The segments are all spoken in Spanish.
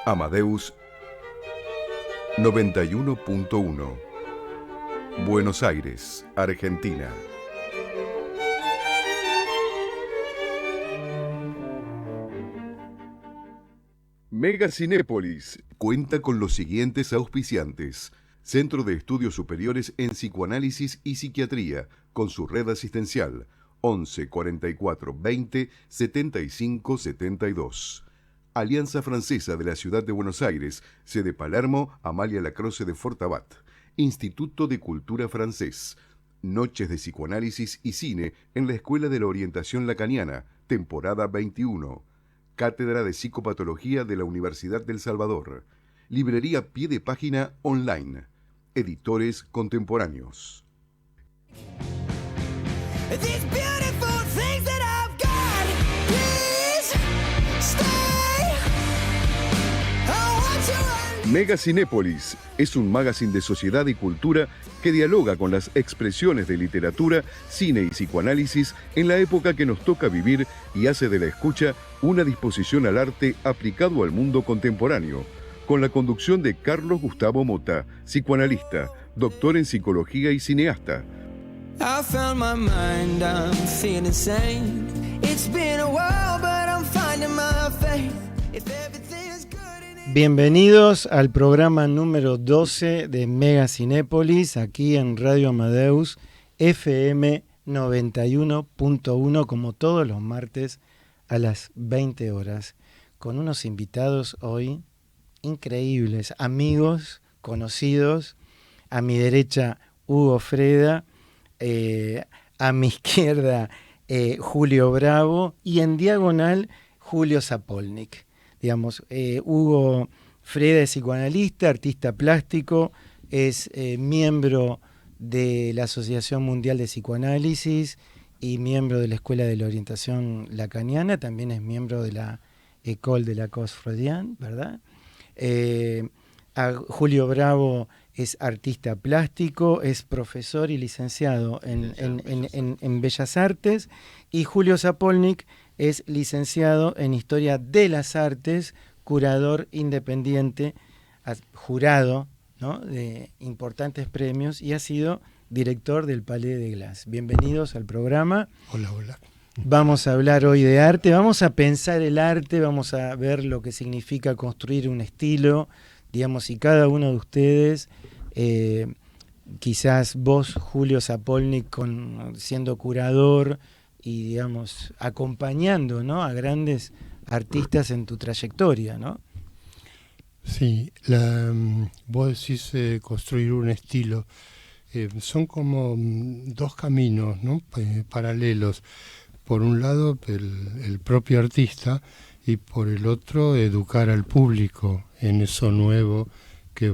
Amadeus 91.1 Buenos Aires, Argentina. Mega Cinépolis cuenta con los siguientes auspiciantes: Centro de Estudios Superiores en Psicoanálisis y Psiquiatría, con su red asistencial 11 44 20 75 72. Alianza Francesa de la Ciudad de Buenos Aires, sede Palermo, Amalia Lacroze de Fortabat. Instituto de Cultura Francés. Noches de Psicoanálisis y Cine en la Escuela de la Orientación Lacaniana, temporada 21. Cátedra de Psicopatología de la Universidad del Salvador. Librería Pie de Página online. Editores contemporáneos. Mega Cinépolis es un magazine de sociedad y cultura que dialoga con las expresiones de literatura, cine y psicoanálisis en la época que nos toca vivir y hace de la escucha una disposición al arte aplicado al mundo contemporáneo, con la conducción de Carlos Gustavo Mota, psicoanalista, doctor en psicología y cineasta. I found my mind, I'm feeling sane. It's been a while, but I'm finding my faith. If everything is good. Bienvenidos al programa número 12 de Mega Cinépolis, aquí en Radio Amadeus, FM 91.1, como todos los martes a las 20 horas, con unos invitados hoy increíbles, amigos, conocidos. A mi derecha, Hugo Freda, a mi izquierda, Julio Bravo, y en diagonal, Julio Zapolnik. Digamos, Hugo Freda es psicoanalista, artista plástico, es miembro de la Asociación Mundial de Psicoanálisis y miembro de la Escuela de la Orientación Lacaniana, también es miembro de la École de la Cause Freudienne, ¿verdad? Julio Bravo es artista plástico, es profesor y licenciado en Bellas Artes, y Julio Zapolnik es licenciado en Historia de las Artes, curador independiente, jurado, ¿no?, de importantes premios, y ha sido director del Palais de Glass. Bienvenidos al programa. Hola, hola. Vamos a hablar hoy de arte, vamos a pensar el arte, vamos a ver lo que significa construir un estilo, digamos, y cada uno de ustedes, quizás vos, Julio Zapolnik, siendo curador y, digamos, acompañando, ¿no?, a grandes artistas en tu trayectoria, ¿no? Sí, vos decís construir un estilo. Son como dos caminos, ¿no?, paralelos. Por un lado, el propio artista, y por el otro, educar al público en eso nuevo que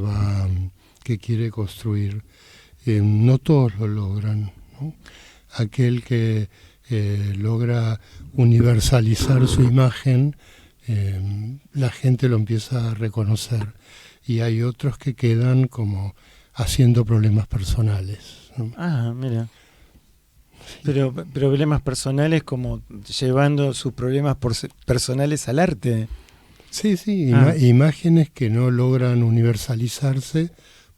quiere construir. No todos lo logran, ¿no? Aquel que logra universalizar su imagen, la gente lo empieza a reconocer, y hay otros que quedan como haciendo problemas personales, ¿no? Ah, mira. Pero problemas personales, como llevando sus problemas personales al arte. Sí, imágenes que no logran universalizarse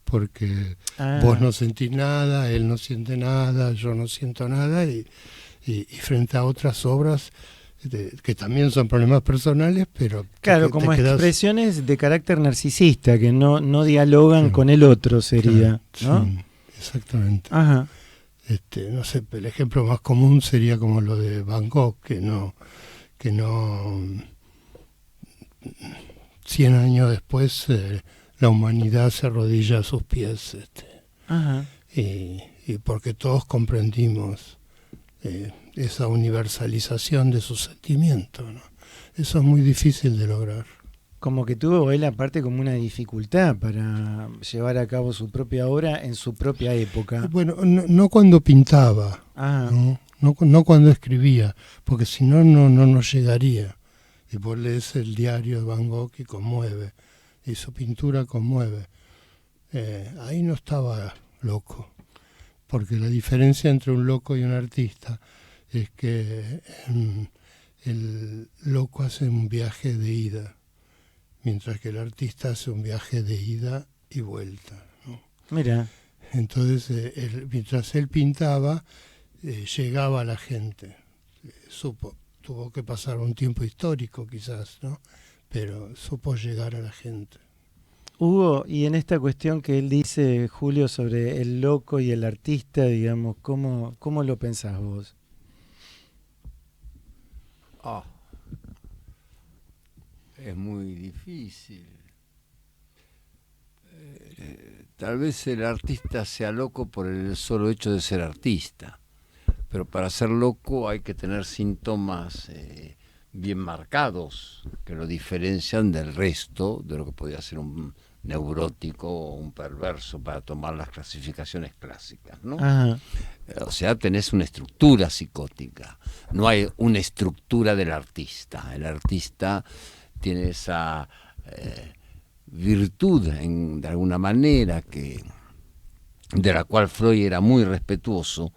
porque vos no sentís nada, él no siente nada, yo no siento nada, y frente a otras obras que también son problemas personales, pero claro, como expresiones de carácter narcisista que no dialogan, sí, con el otro, sería, claro, ¿no? Sí, exactamente. Ajá. No sé, el ejemplo más común sería como lo de Van Gogh, que no 100 años después la humanidad se arrodilla a sus pies, Ajá. Y porque todos comprendimos esa universalización de sus sentimientos, ¿no? Eso es muy difícil de lograr. Como que tuvo él aparte como una dificultad para llevar a cabo su propia obra en su propia época. Bueno, no cuando pintaba, no cuando escribía, porque si no nos llegaría. Y vos lees el diario de Van Gogh y conmueve, y su pintura conmueve. Ahí no estaba loco, porque la diferencia entre un loco y un artista es que el loco hace un viaje de ida mientras que el artista hace un viaje de ida y vuelta, ¿no? Mira. Entonces, mientras él pintaba, llegaba a la gente. Tuvo que pasar un tiempo histórico quizás, ¿no? Pero supo llegar a la gente. Hugo, y en esta cuestión que él dice, Julio, sobre el loco y el artista, digamos, ¿cómo lo pensás vos? Es muy difícil. Tal vez el artista sea loco por el solo hecho de ser artista, pero para ser loco hay que tener síntomas bien marcados que lo diferencian del resto de lo que podría ser un neurótico o un perverso, para tomar las clasificaciones clásicas, ¿no? Ajá. O sea, tenés una estructura psicótica, no hay una estructura del artista. El artista tiene esa virtud, de alguna manera, de la cual Freud era muy respetuoso.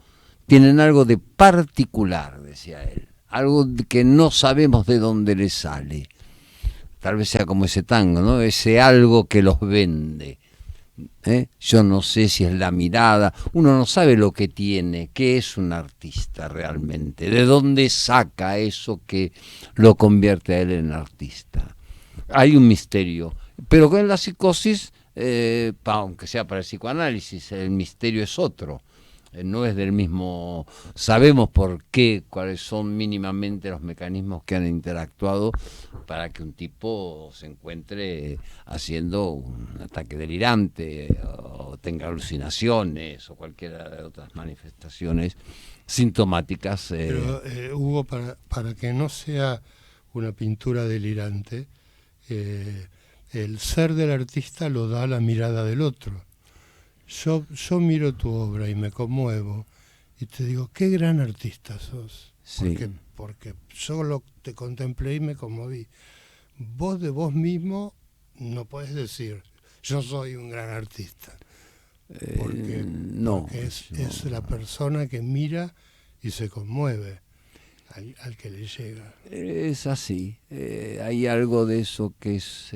Tienen algo de particular, decía él, algo que no sabemos de dónde le sale. Tal vez sea como ese tango, ¿no? Ese algo que los vende. Yo no sé si es la mirada, uno no sabe lo que tiene, qué es un artista realmente, de dónde saca eso que lo convierte a él en artista. Hay un misterio, pero con la psicosis, aunque sea para el psicoanálisis, el misterio es otro. No es del mismo, sabemos por qué, cuáles son mínimamente los mecanismos que han interactuado para que un tipo se encuentre haciendo un ataque delirante o tenga alucinaciones o cualquiera de otras manifestaciones sintomáticas. Pero Hugo, para que no sea una pintura delirante, el ser del artista lo da la mirada del otro. Yo miro tu obra y me conmuevo y te digo, qué gran artista sos. Sí. Porque yo te contemplé y me conmoví. Vos de vos mismo no podés decir, yo soy un gran artista. Porque es la persona que mira y se conmueve al que le llega. Es así. Hay algo de eso que es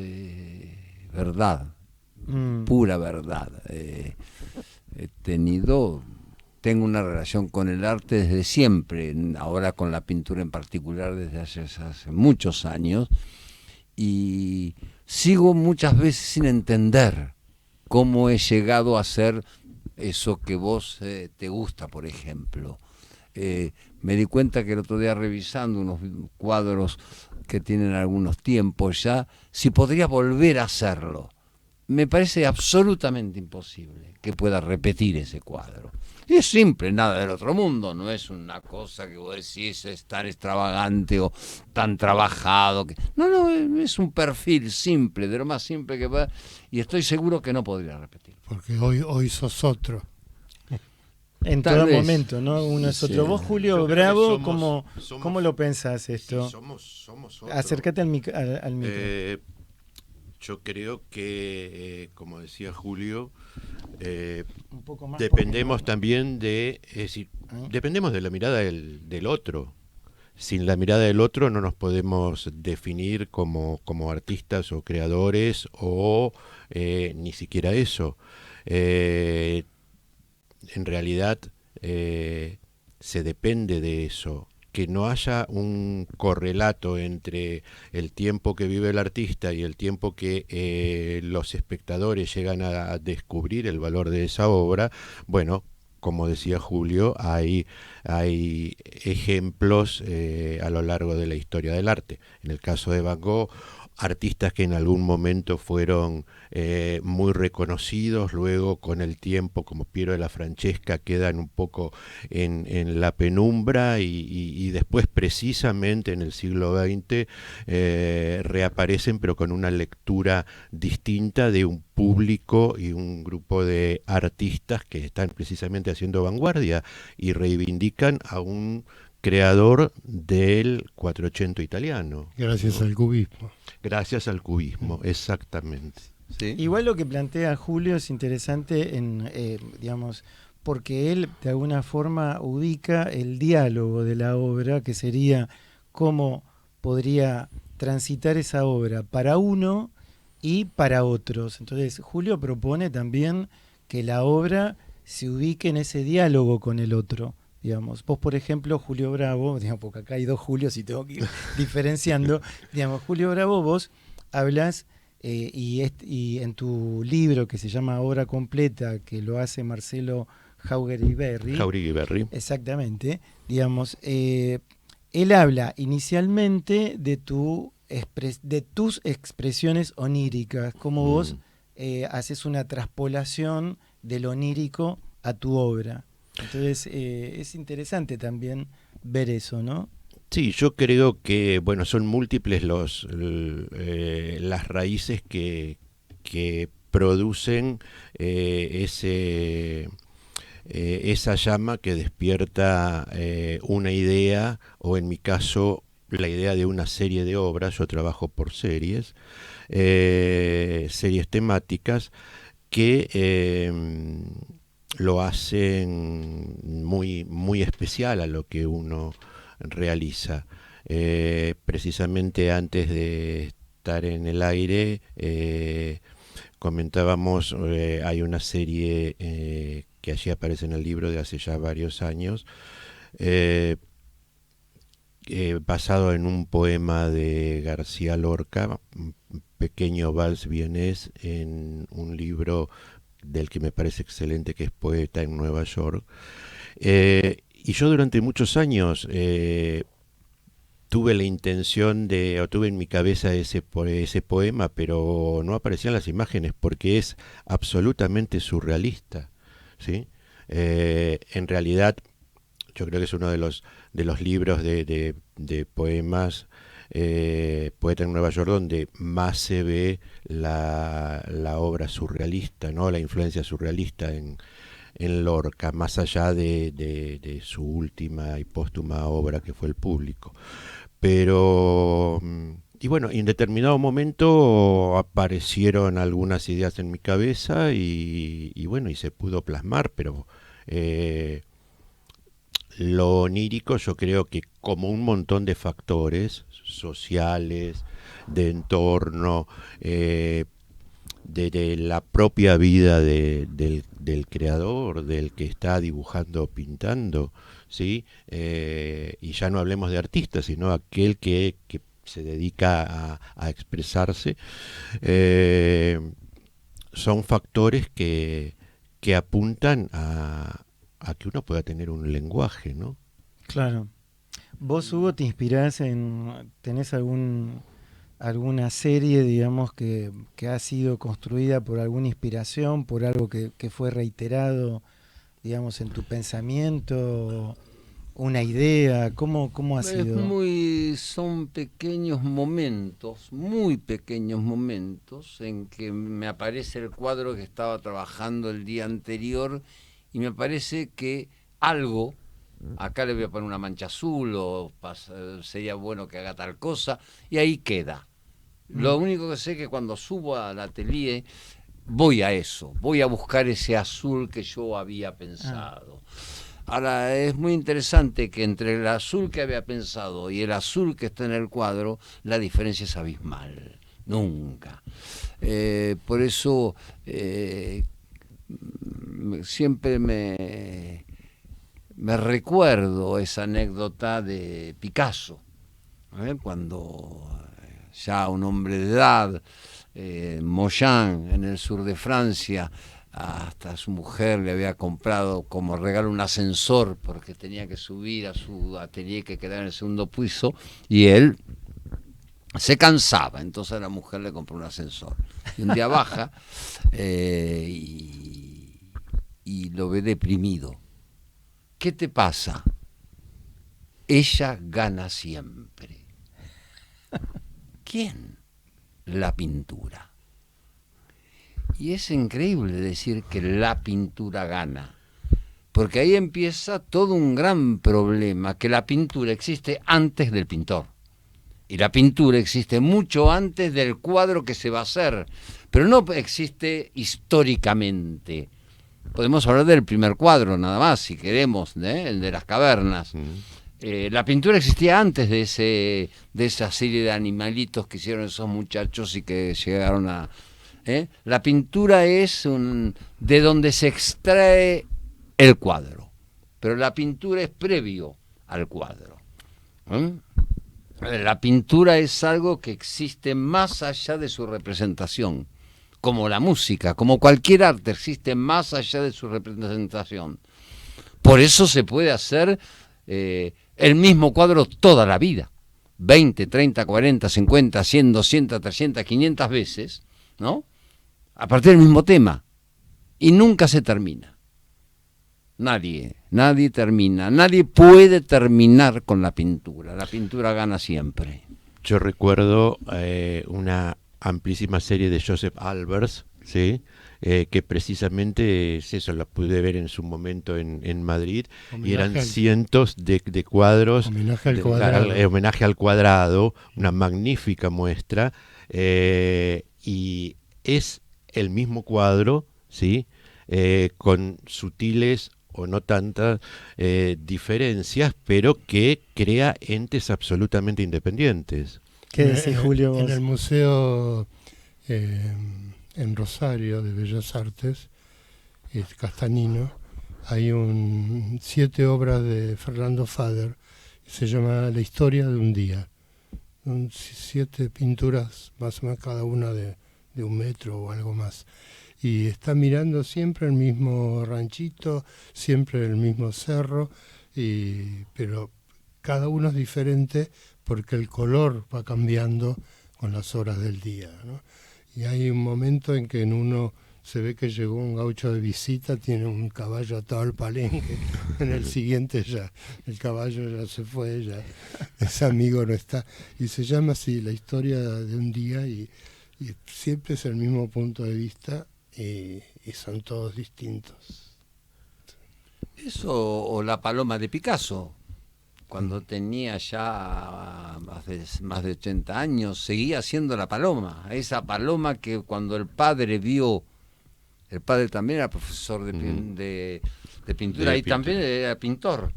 verdad. Pura verdad. Tengo una relación con el arte desde siempre, ahora con la pintura en particular desde hace muchos años, y sigo muchas veces sin entender cómo he llegado a hacer eso que vos te gusta, por ejemplo. Me di cuenta que el otro día, revisando unos cuadros que tienen algunos tiempos ya, si podría volver a hacerlo. Me parece absolutamente imposible que pueda repetir ese cuadro. Y es simple, nada del otro mundo, no es una cosa que vos decís es tan extravagante o tan trabajado. No, es un perfil simple, de lo más simple que pueda, y estoy seguro que no podría repetir. Porque hoy sos otro. En Tal todo vez. Momento, ¿no? Uno es otro. Sí. Vos, Julio Yo creo Bravo, que ¿cómo lo pensás esto? Sí, somos otro. Acércate al micro. Yo creo que, como decía Julio, Un poco más dependemos también dependemos de la mirada del otro. Sin la mirada del otro no nos podemos definir como artistas o creadores o ni siquiera eso. En realidad se depende de eso. Que no haya un correlato entre el tiempo que vive el artista y el tiempo que los espectadores llegan a descubrir el valor de esa obra, bueno, como decía Julio, hay ejemplos a lo largo de la historia del arte. En el caso de Van Gogh, artistas que en algún momento fueron muy reconocidos, luego con el tiempo, como Piero de la Francesca, quedan un poco en la penumbra y después, precisamente en el siglo XX, reaparecen, pero con una lectura distinta de un público y un grupo de artistas que están precisamente haciendo vanguardia y reivindican a un creador del Quattrocento italiano. Gracias al cubismo. Gracias al cubismo, exactamente. ¿Sí? Igual lo que plantea Julio es interesante, digamos, porque él de alguna forma ubica el diálogo de la obra, que sería cómo podría transitar esa obra para uno y para otros. Entonces, Julio propone también que la obra se ubique en ese diálogo con el otro. Digamos, vos, por ejemplo, Julio Bravo, digamos, porque acá hay 2 Julios y tengo que ir diferenciando. Digamos, Julio Bravo, vos hablas y en tu libro que se llama Obra Completa, que lo hace Marcelo Jauregui Berry. Exactamente. Digamos, él habla inicialmente de tus expresiones oníricas, como vos haces una traspolación del onírico a tu obra. Entonces es interesante también ver eso, ¿no? Sí, yo creo que bueno, son múltiples las raíces que producen esa llama que despierta una idea, o en mi caso la idea de una serie de obras. Yo trabajo por series temáticas que lo hacen muy, muy especial a lo que uno realiza. Precisamente antes de estar en el aire comentábamos, hay una serie que allí aparece en el libro de hace ya varios años, basado en un poema de García Lorca, un pequeño vals vienés, en un libro del que me parece excelente, que es Poeta en Nueva York. Y yo durante muchos años tuve la intención tuve en mi cabeza ese poema, pero no aparecían las imágenes porque es absolutamente surrealista, ¿sí? En realidad, yo creo que es uno de los libros de poemas, Poeta en Nueva York, donde más se ve la obra surrealista, ¿no? La influencia surrealista en Lorca, más allá de su última y póstuma obra, que fue El Público. Pero, y bueno, en determinado momento aparecieron algunas ideas en mi cabeza y bueno, y se pudo plasmar, pero lo onírico, yo creo que como un montón de factores sociales, de entorno, de la propia vida del creador, del que está dibujando o pintando, ¿sí? Y ya no hablemos de artistas, sino aquel que se dedica a expresarse, son factores que apuntan a que uno pueda tener un lenguaje, ¿no? Claro. ¿Vos, Hugo, te inspirás tenés alguna serie, digamos, que ha sido construida por alguna inspiración, por algo que fue reiterado, digamos, en tu pensamiento, una idea? ¿Cómo ha sido? Son pequeños momentos, muy pequeños momentos, en que me aparece el cuadro que estaba trabajando el día anterior y me parece que algo, acá le voy a poner una mancha azul, o sería bueno que haga tal cosa, y ahí queda. Lo único que sé es que cuando subo al atelier voy a eso, voy a buscar ese azul que yo había pensado. Ahora, es muy interesante que entre el azul que había pensado y el azul que está en el cuadro, la diferencia es abismal, nunca. Por eso siempre me recuerdo esa anécdota de Picasso, cuando ya un hombre de edad, Moyan, en el sur de Francia, hasta su mujer le había comprado como regalo un ascensor porque tenía que subir a su atelier que quedaba en el segundo piso, y él se cansaba, entonces la mujer le compró un ascensor. Y un día baja y lo ve deprimido. ¿Qué te pasa? Ella gana siempre. ¿Quién? La pintura. Y es increíble decir que la pintura gana, porque ahí empieza todo un gran problema, que la pintura existe antes del pintor. Y la pintura existe mucho antes del cuadro que se va a hacer, pero no existe históricamente. Podemos hablar del primer cuadro nada más, si queremos, el de las cavernas. La pintura existía antes de esa serie de animalitos que hicieron esos muchachos y que llegaron a... La pintura es de donde se extrae el cuadro, pero la pintura es previo al cuadro. La pintura es algo que existe más allá de su representación, como la música, como cualquier arte, existe más allá de su representación. Por eso se puede hacer el mismo cuadro toda la vida, 20, 30, 40, 50, 100, 200, 300, 500 veces, ¿no? A partir del mismo tema, y nunca se termina. Nadie termina, nadie puede terminar con la pintura gana siempre. Yo recuerdo una amplísima serie de Joseph Albers, ¿sí? Que precisamente es eso, la pude ver en su momento en Madrid, y eran cientos de cuadros, homenaje al cuadrado, una magnífica muestra, y es el mismo cuadro, ¿sí? Con sutiles o no tantas diferencias, pero que crea entes absolutamente independientes. ¿Qué decís, Julio? En el museo en Rosario de Bellas Artes, Castanino, hay 7 obras de Fernando Fader, que se llama La historia de un día. Son 7 pinturas, más o menos cada una de 1 metro o algo más. Y está mirando siempre el mismo ranchito, siempre el mismo cerro, pero cada uno es diferente porque el color va cambiando con las horas del día, ¿no? Y hay un momento en que en uno se ve que llegó un gaucho de visita, tiene un caballo atado al palenque, en el siguiente ya el caballo ya se fue, ya ese amigo no está. Y se llama así La historia de un día, y siempre es el mismo punto de vista, y son todos distintos. Eso o La paloma de Picasso, cuando tenía ya más de 80 años, seguía siendo la paloma, esa paloma que cuando el padre también era profesor de pintura y también era pintor,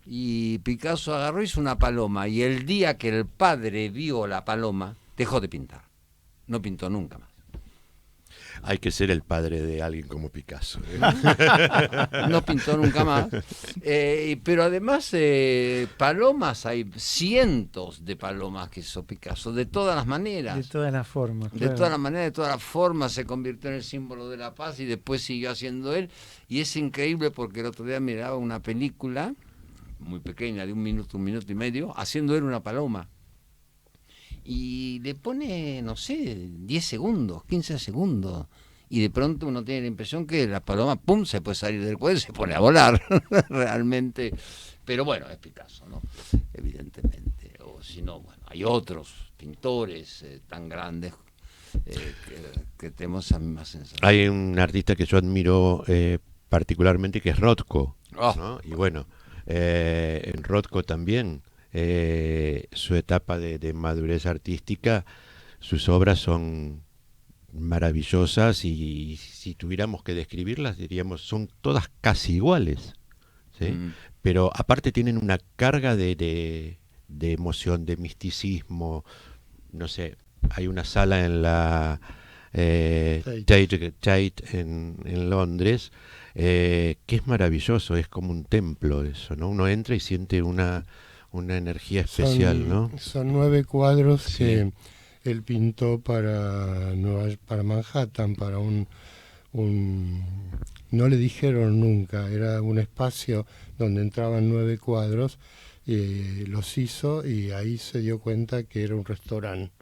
y Picasso agarró y hizo una paloma, y el día que el padre vio la paloma dejó de pintar, no pintó nunca más. Hay que ser el padre de alguien como Picasso, ¿eh? No pintó nunca más. Pero además, palomas, hay cientos de palomas que hizo Picasso, de todas las maneras. De todas las formas. De Claro. todas las maneras, de todas las formas, se convirtió en el símbolo de la paz y después siguió haciendo él. Y es increíble porque el otro día miraba una película muy pequeña, de 1 minuto, 1 minuto y medio, haciendo él una paloma. Y le pone, no sé, 10 segundos, 15 segundos. Y de pronto uno tiene la impresión que la paloma, pum, se puede salir del cuadro y se pone a volar. Realmente. Pero bueno, es Picasso, ¿no? Evidentemente. O si no, bueno, hay otros pintores tan grandes que tenemos esa misma sensación. Hay un artista que yo admiro particularmente, que es Rothko, Oh. ¿no? Y bueno, en Rothko también, su etapa de madurez artística, sus obras son maravillosas, y si tuviéramos que describirlas diríamos son todas casi iguales, ¿sí? Pero aparte tienen una carga de emoción, de misticismo. No sé, hay una sala en la Tate en Londres, que es maravilloso, es como un templo eso, ¿no? Uno entra y siente una energía especial, ¿no? Son 9 cuadros, Sí. que él pintó para Manhattan, para un no le dijeron nunca, era un espacio donde entraban 9 cuadros, los hizo, y ahí se dio cuenta que era un restaurante.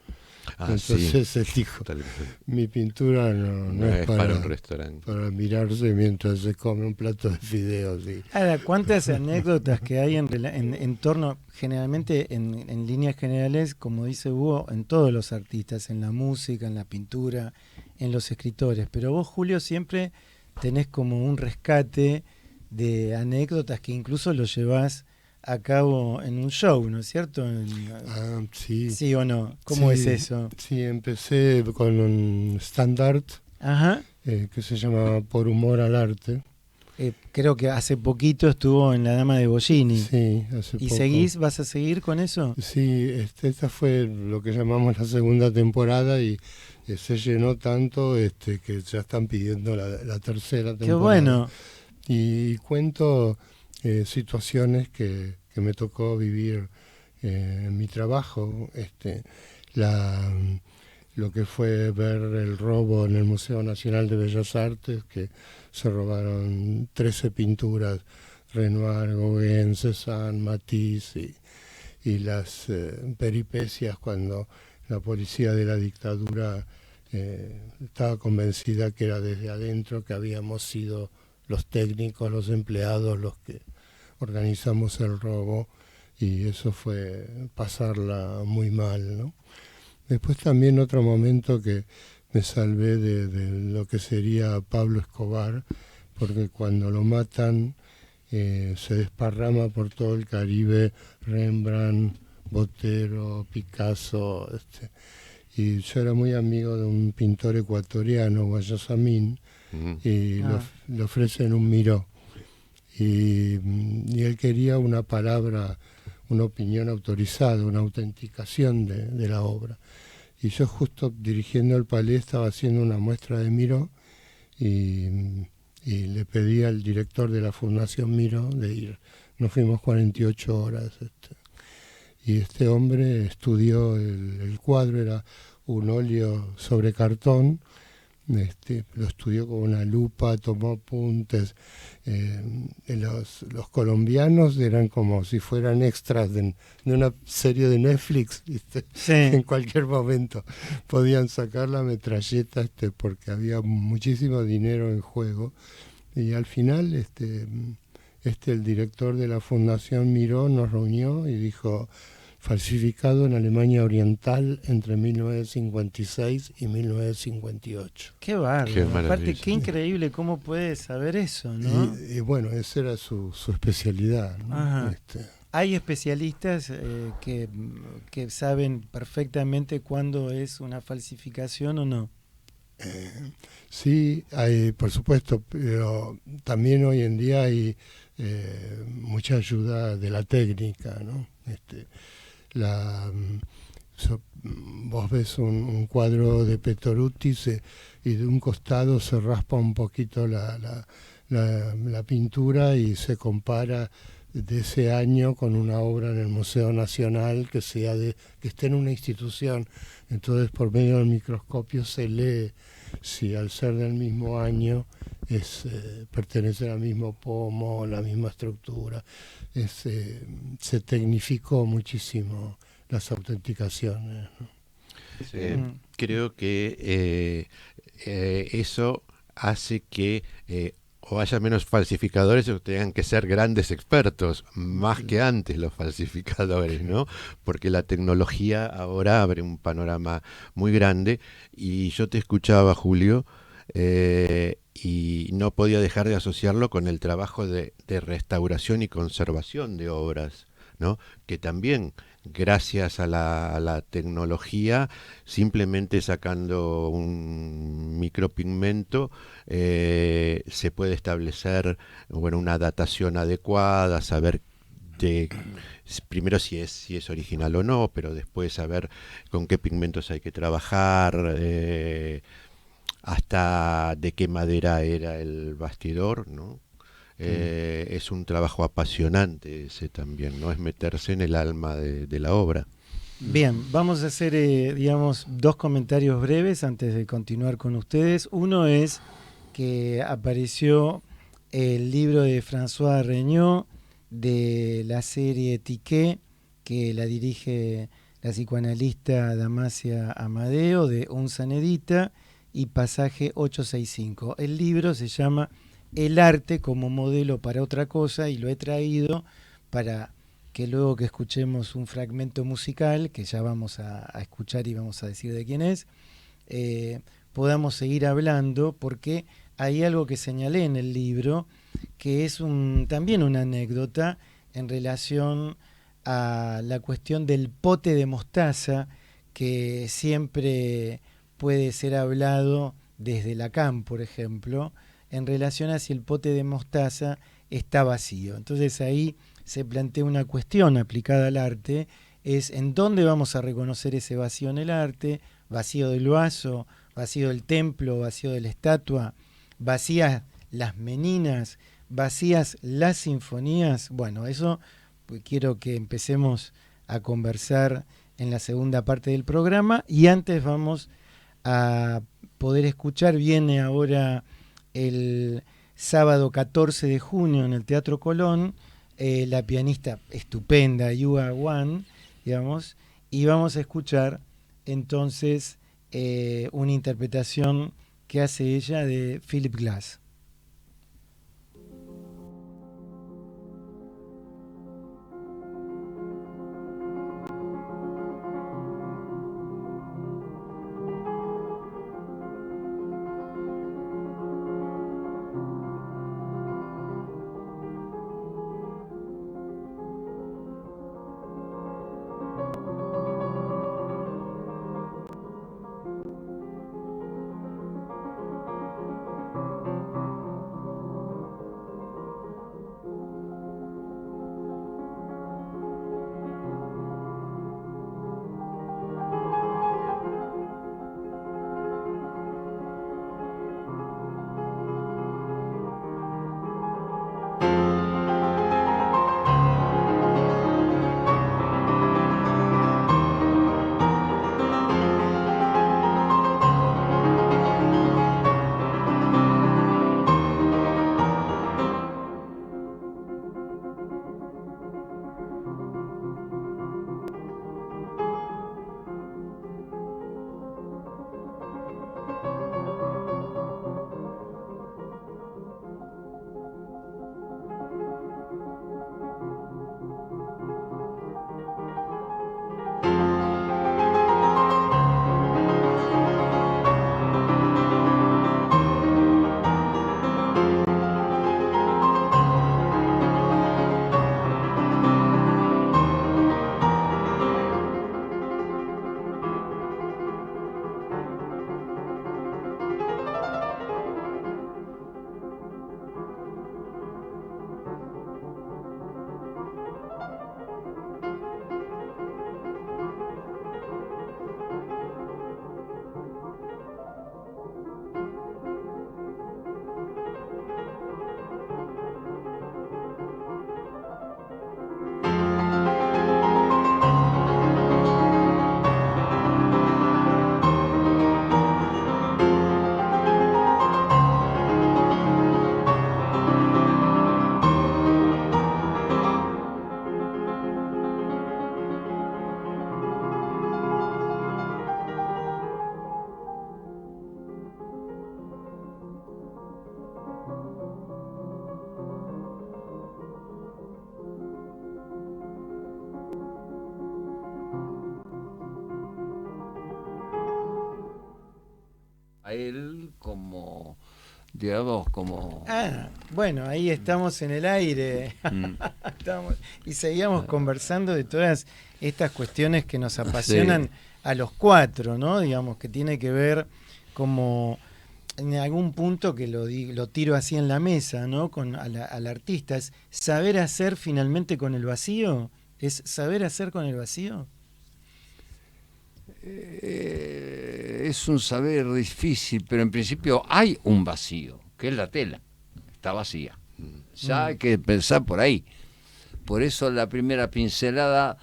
Entonces sí. él dijo, Totalmente. mi pintura no es para un restaurante. para mirarse mientras se come un plato de fideos. Y Ahora, ¿cuántas anécdotas que hay en torno, generalmente en líneas generales, como dice Hugo, en todos los artistas, en la música, en la pintura, en los escritores? Pero vos, Julio, siempre tenés como un rescate de anécdotas que incluso lo llevás a cabo en un show, ¿no es cierto? sí. ¿Sí o no? ¿Cómo Sí, es eso? Sí, empecé con un stand-art Ajá. que se llama Por humor al arte. creo que hace poquito estuvo en La Dama de Bollini. Sí, hace ¿Y poco. vas a seguir con eso? Sí, esta fue lo que llamamos la segunda temporada y se llenó tanto que ya están pidiendo la tercera temporada. Qué bueno. Y cuento situaciones que me tocó vivir en mi trabajo. Lo que fue ver el robo en el Museo Nacional de Bellas Artes, que se robaron 13 pinturas, Renoir, Gauguin, Cézanne, Matisse, y las peripecias cuando la policía de la dictadura estaba convencida que era desde adentro, que habíamos sido los técnicos, los empleados, los que organizamos el robo, y eso fue pasarla muy mal, ¿no? Después también otro momento que me salvé de lo que sería Pablo Escobar, porque cuando lo matan se desparrama por todo el Caribe Rembrandt, Botero, Picasso, y yo era muy amigo de un pintor ecuatoriano, Guayasamín, y le ofrecen un Miró, y él quería una palabra, una opinión autorizada, una autenticación de la obra. Y yo justo dirigiendo el Palais estaba haciendo una muestra de Miró y le pedí al director de la Fundación Miró de ir. Nos fuimos 48 horas. Y este hombre estudió el cuadro, era un óleo sobre cartón, lo estudió con una lupa, tomó apuntes. Los colombianos eran como si fueran extras de una serie de Netflix, ¿viste? Sí. En cualquier momento podían sacar la metralleta porque había muchísimo dinero en juego. Y al final el director de la Fundación Miró nos reunió y dijo: falsificado en Alemania Oriental entre 1956 y 1958. Qué bárbaro. Qué Aparte, maravilla. qué increíble cómo puede saber eso, ¿no? Y bueno, esa era su especialidad, ¿no? Ajá. Hay especialistas que saben perfectamente cuándo es una falsificación o no. Sí, hay, por supuesto, pero también hoy en día hay mucha ayuda de la técnica, ¿no? Vos ves un cuadro de Petoruti y de un costado se raspa un poquito la pintura y se compara de ese año con una obra en el Museo Nacional que esté en una institución. Entonces, por medio del microscopio se lee si al ser del mismo año pertenece al mismo pomo, la misma estructura. Se tecnificó muchísimo las autenticaciones, ¿no? Creo que eso hace que o haya menos falsificadores o tengan que ser grandes expertos, más que antes los falsificadores, ¿no? Porque la tecnología ahora abre un panorama muy grande. Y yo te escuchaba, Julio, y no podía dejar de asociarlo con el trabajo de restauración y conservación de obras, ¿no? Que también, gracias a la tecnología, simplemente sacando un micropigmento, se puede establecer, bueno, una datación adecuada, saber primero si es original o no, pero después saber con qué pigmentos hay que trabajar, hasta de qué madera era el bastidor, ¿no? Es un trabajo apasionante ese también, ¿no? Es meterse en el alma de la obra. Bien, vamos a hacer, digamos, dos comentarios breves antes de continuar con ustedes. Uno es que apareció el libro de François Regnault de la serie Tiquet, que la dirige la psicoanalista Damasia Amadeo, de Unzanedita y Pasaje 865. El libro se llama El arte como modelo para otra cosa, y lo he traído para que luego que escuchemos un fragmento musical, que ya vamos a escuchar y vamos a decir de quién es, podamos seguir hablando, porque hay algo que señalé en el libro, que es también una anécdota en relación a la cuestión del pote de mostaza, que siempre puede ser hablado desde Lacan, por ejemplo, en relación a si el pote de mostaza está vacío. Entonces ahí se plantea una cuestión aplicada al arte, es en dónde vamos a reconocer ese vacío en el arte, vacío del vaso, vacío del templo, vacío de la estatua, vacías las meninas, vacías las sinfonías. Bueno, eso pues quiero que empecemos a conversar en la segunda parte del programa, y antes vamos a poder escuchar, viene ahora el sábado 14 de junio en el Teatro Colón, la pianista estupenda Yuha Wan, digamos, y vamos a escuchar entonces una interpretación que hace ella de Philip Glass. A él como, digamos, como... Bueno, ahí estamos en el aire. Y seguíamos conversando de todas estas cuestiones que nos apasionan a los cuatro, ¿no? Digamos, que tiene que ver como en algún punto que lo tiro así en la mesa, ¿no? Al artista, es saber hacer finalmente con el vacío. ¿Es saber hacer con el vacío? Es un saber difícil, pero en principio hay un vacío, que es la tela, está vacía. Ya hay que pensar por ahí. Por eso la primera pincelada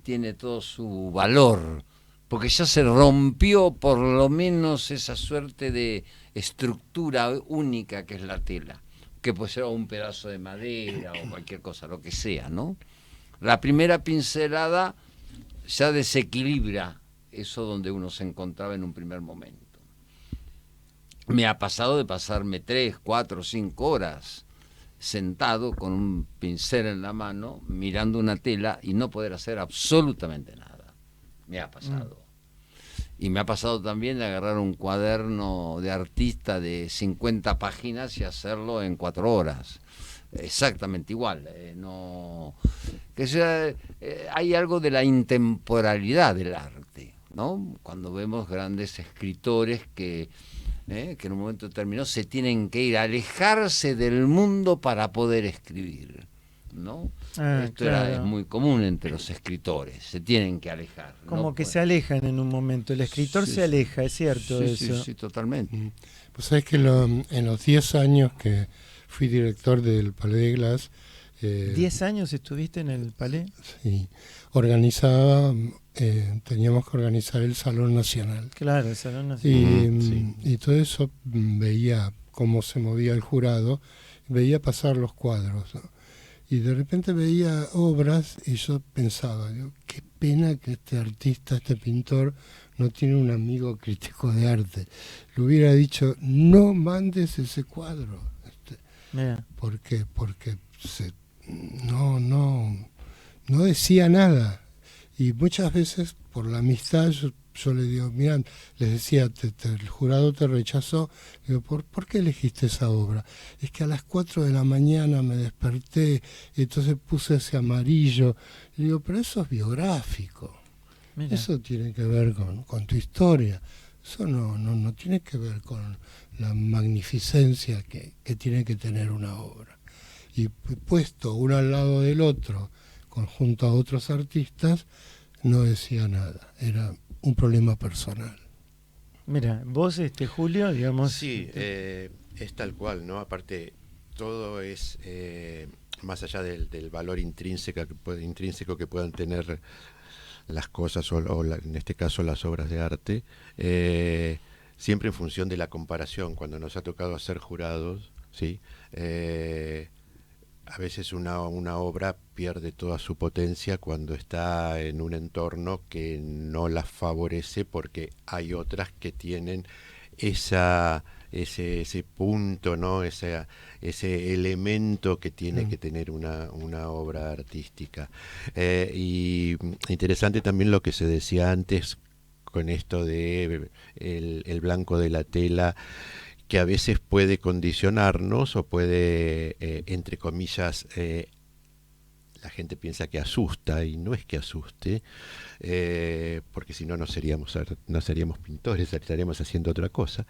tiene todo su valor, porque ya se rompió por lo menos esa suerte de estructura única que es la tela, que puede ser un pedazo de madera o cualquier cosa, lo que sea, ¿no? La primera pincelada ya desequilibra eso donde uno se encontraba en un primer momento. Me ha pasado de pasarme 3, 4, 5 horas sentado con un pincel en la mano, mirando una tela y no poder hacer absolutamente nada. Me ha pasado. Y me ha pasado también de agarrar un cuaderno de artista de 50 páginas y hacerlo en 4 horas. Exactamente igual. Hay algo de la intemporalidad del arte, ¿no? Cuando vemos grandes escritores que que en un momento determinado se tienen que ir a alejarse del mundo para poder escribir, ¿no? Esto es muy común entre los escritores, se tienen que alejar. Como ¿no? que se alejan en un momento, el escritor se aleja, es cierto eso. Sí, totalmente. Pues sabes que en los 10 años que fui director del Palais de Glass... ¿10 años estuviste en el Palais? Sí, organizaba, teníamos que organizar el Salón Nacional. Claro, el Salón Nacional. Y todo eso veía cómo se movía el jurado, veía pasar los cuadros, ¿no? Y de repente veía obras y yo pensaba, qué pena que este artista, este pintor, no tiene un amigo crítico de arte. Le hubiera dicho, no mandes ese cuadro. Porque no decía nada. Y muchas veces, por la amistad, yo le digo, mirá, les decía, el jurado te rechazó. Le digo, ¿por qué elegiste esa obra? Es que a las 4 de la mañana me desperté y entonces puse ese amarillo. Le digo, pero eso es biográfico. Mira. Eso tiene que ver con tu historia. Eso no tiene que ver con la magnificencia que tiene que tener una obra. Y puesto uno al lado del otro, junto a otros artistas, no decía nada. Era un problema personal. Mira, vos, Julio, digamos... Sí, es tal cual, ¿no? Aparte, todo es, más allá del valor intrínseco que puedan tener las cosas, en este caso las obras de arte, siempre en función de la comparación. Cuando nos ha tocado hacer jurados, ¿sí? A veces una obra pierde toda su potencia cuando está en un entorno que no la favorece, porque hay otras que tienen ese punto, ¿no? Ese elemento que tiene que tener una obra artística. Y interesante también lo que se decía antes con esto de el blanco de la tela, que a veces puede condicionarnos o puede, entre comillas, la gente piensa que asusta, y no es que asuste, porque si no, no seríamos pintores, estaríamos haciendo otra cosa.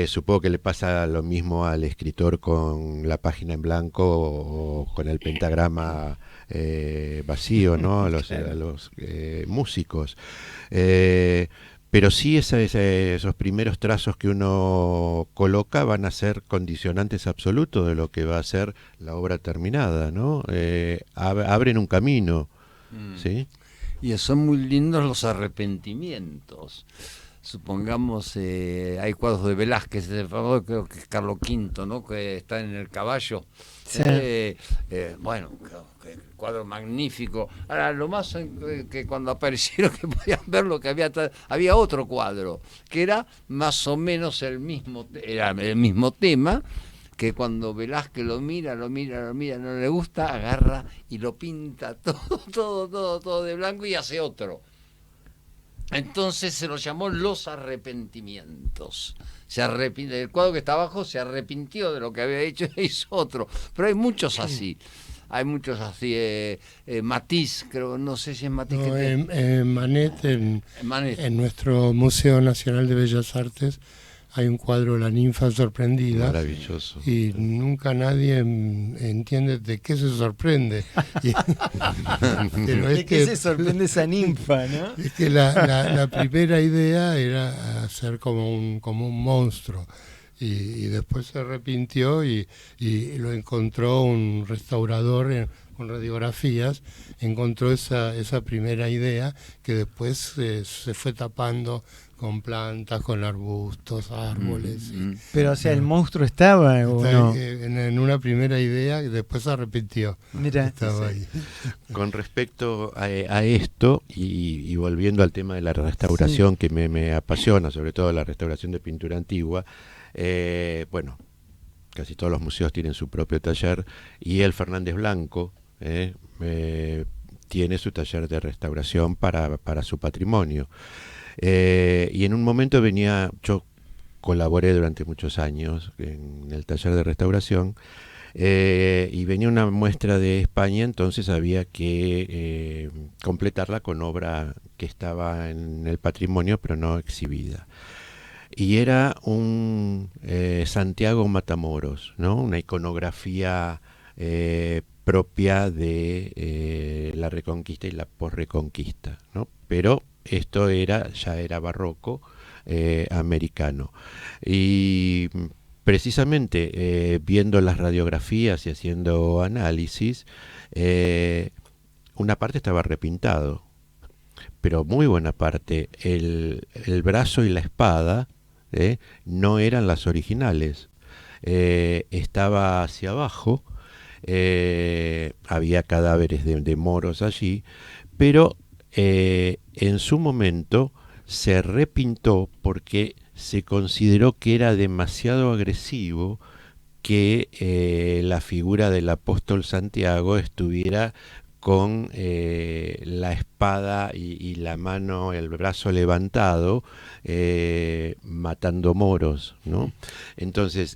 Supongo que le pasa lo mismo al escritor con la página en blanco o con el pentagrama vacío, ¿no? A los músicos. Pero sí esos primeros trazos que uno coloca van a ser condicionantes absolutos de lo que va a ser la obra terminada, ¿no? Abren un camino, ¿sí? Y son muy lindos los arrepentimientos. Supongamos, hay cuadros de Velázquez, creo que es Carlos V, ¿no? Que está en el caballo. Sí. Bueno, el cuadro magnífico. Ahora, lo más que cuando aparecieron que podían ver lo que había otro cuadro, que era más o menos el mismo tema, que cuando Velázquez lo mira, no le gusta, agarra y lo pinta todo de blanco y hace otro. Entonces se lo llamó Los Arrepentimientos. El cuadro que está abajo se arrepintió de lo que había hecho e hizo otro. Pero hay muchos así. Matisse, creo, no sé si es Matisse. No, Manet, en nuestro Museo Nacional de Bellas Artes hay un cuadro, La ninfa sorprendida. Maravilloso. Y nunca nadie entiende de qué se sorprende. Pero ¿de qué se sorprende esa ninfa, no? Es que la primera idea era hacer como un monstruo. Y después se arrepintió y lo encontró un restaurador con radiografías, encontró esa primera idea que después se fue tapando con plantas, con arbustos, árboles. Pero, o sea, ¿el monstruo estaba o no? En una primera idea y después se arrepintió. Mira, estaba ahí. Con respecto a esto, y volviendo al tema de la restauración, que me apasiona, sobre todo la restauración de pintura antigua, bueno, casi todos los museos tienen su propio taller, y el Fernández Blanco tiene su taller de restauración para su patrimonio. Y en un momento yo colaboré durante muchos años en el taller de restauración, y venía una muestra de España, entonces había que completarla con obra que estaba en el patrimonio pero no exhibida. y era un Santiago Matamoros, ¿no? Una iconografía propia de la Reconquista y la posreconquista, ¿no? Pero esto ya era barroco americano. Y precisamente viendo las radiografías y haciendo análisis, una parte estaba repintado, pero muy buena parte. El brazo y la espada no eran las originales. Estaba hacia abajo, había cadáveres de moros allí, pero en su momento se repintó porque se consideró que era demasiado agresivo que la figura del apóstol Santiago estuviera con la espada y la mano, el brazo levantado, matando moros, ¿no? Entonces,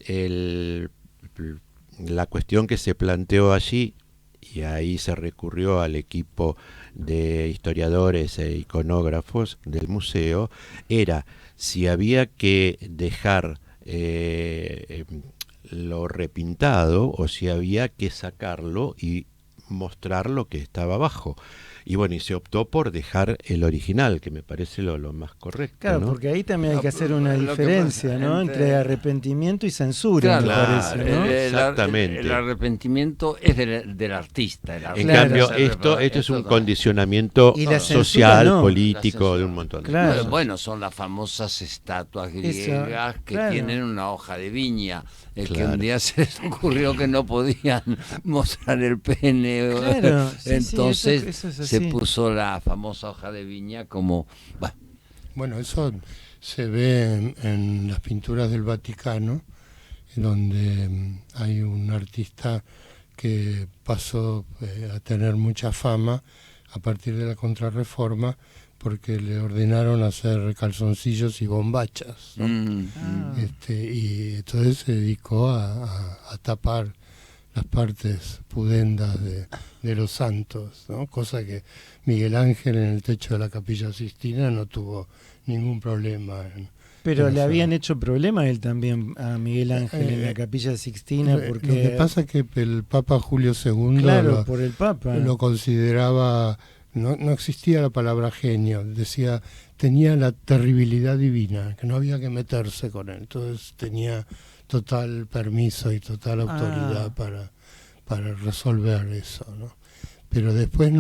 la cuestión que se planteó allí, y ahí se recurrió al equipo de historiadores e iconógrafos del museo, era si había que dejar lo repintado o si había que sacarlo y mostrar lo que estaba abajo. Y bueno, y se optó por dejar el original, que me parece lo más correcto. Claro, ¿no? porque ahí también hay que hacer una diferencia, pasa, ¿no? Entre arrepentimiento y censura, Claro, me parece, ¿no? Exactamente. El arrepentimiento es del artista. En Claro. cambio, esto es un condicionamiento Y la censura social, no. político, de un montón de Claro. cosas. Bueno, son las famosas estatuas griegas que claro. tienen una hoja de viña. El que Claro. un día se les ocurrió que no podían mostrar el pene. Claro, sí, Entonces sí, eso es se así. puso la famosa hoja de viña como... Bueno, eso se ve en las pinturas del Vaticano, donde hay un artista que pasó a tener mucha fama a partir de la Contrarreforma, porque le ordenaron hacer calzoncillos y bombachas, ¿no? Y entonces se dedicó a tapar las partes pudendas de los santos, ¿no? Cosa que Miguel Ángel en el techo de la Capilla Sixtina no tuvo ningún problema. Pero en le hacer. habían hecho problema a él también, a Miguel Ángel, en la Capilla Sixtina, porque... Lo que pasa es que el Papa Julio II Claro, por el Papa. lo consideraba, no existía la palabra genio, decía, tenía la terribilidad divina, que no había que meterse con él, entonces tenía total permiso y total autoridad para resolver eso, ¿no? Pero después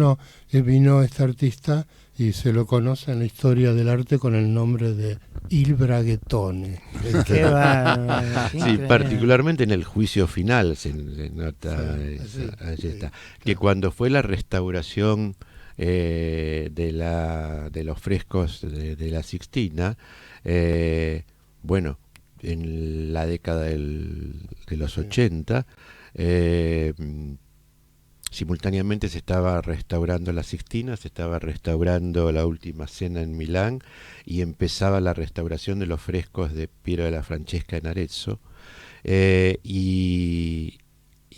vino este artista y se lo conoce en la historia del arte con el nombre de Il Braghettone. Qué bárbaro, qué Sí, increíble. particularmente en el juicio final se nota, allí está, que cuando fue la restauración de los frescos de la Sixtina, bueno, en la década de los 80, simultáneamente se estaba restaurando la Sixtina, se estaba restaurando la Última Cena en Milán y empezaba la restauración de los frescos de Piero de la Francesca en Arezzo. Y